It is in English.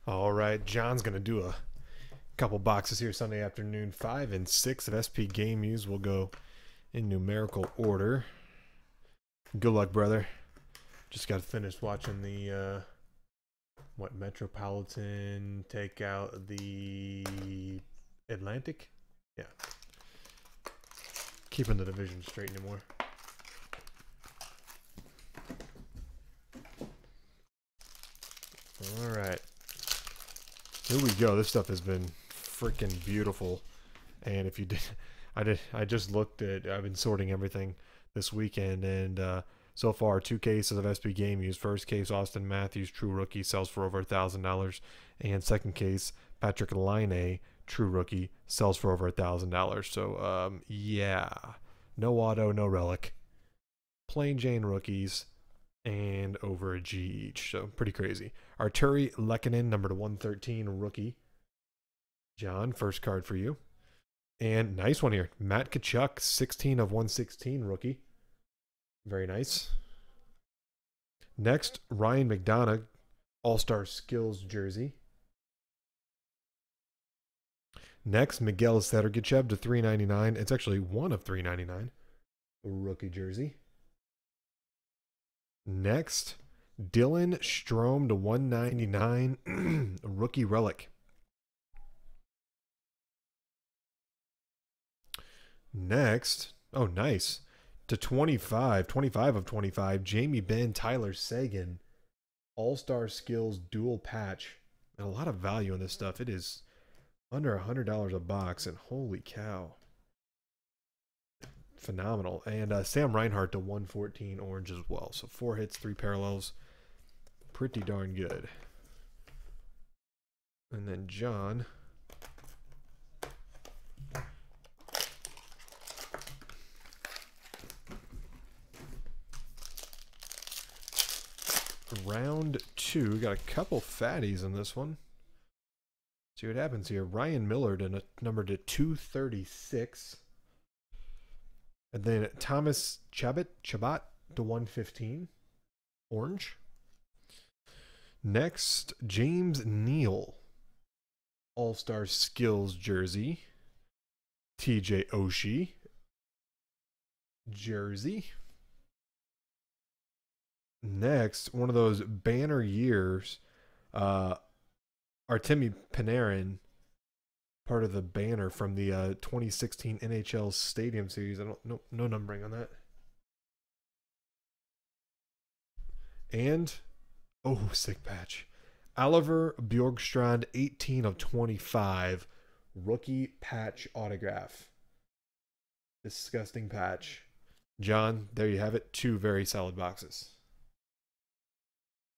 All right, John's going to do a couple boxes here Sunday afternoon. 5 and 6 of SP Game Use will go in numerical order. Good luck, brother. Just got finished watching the Metropolitan take out the Atlantic? Yeah. Keeping the division straight anymore. All right. Here we go. This stuff has been freaking beautiful. And if you did, I just looked at, I've been sorting everything this weekend, and so far 2 cases of SP Game Use. First case, Austin Matthews, true rookie, sells for over $1,000. And second case, Patrick Laine, true rookie, sells for over $1,000. So, yeah, no auto, no relic. Plain Jane rookies and over a G each. So pretty crazy. Arturi Lehkonen, number to 113, rookie. John, first card for you. And nice one here. Matt Tkachuk, 16 of 116, rookie. Very nice. Next, Ryan McDonough, All-Star Skills jersey. Next, Miguel Sergachev to 399. It's actually 1 of 399. Rookie jersey. Next, Dylan Strome to 199. Rookie relic. Next, oh nice, to 25 of 25, Jamie Benn, Tyler Seguin, All-Star Skills dual patch. And a lot of value in this stuff. It is under $100 a box, and holy cow, phenomenal. And Sam Reinhart to 114 orange as well. So 4 hits, 3 parallels, pretty darn good. And then John, round 2. Got a couple fatties in this one. See what happens here. Ryan Miller to number to 236. And then Thomas Chabot to 115. Orange. Next, James Neal. All-Star Skills jersey. TJ Oshie. Jersey. Next, one of those banner years, Artemi Panarin, part of the banner from the 2016 NHL Stadium Series. I don't know, no numbering on that. And, oh, sick patch. Oliver Bjorkstrand, 18 of 25, rookie patch autograph. Disgusting patch. John, there you have it. 2 very solid boxes.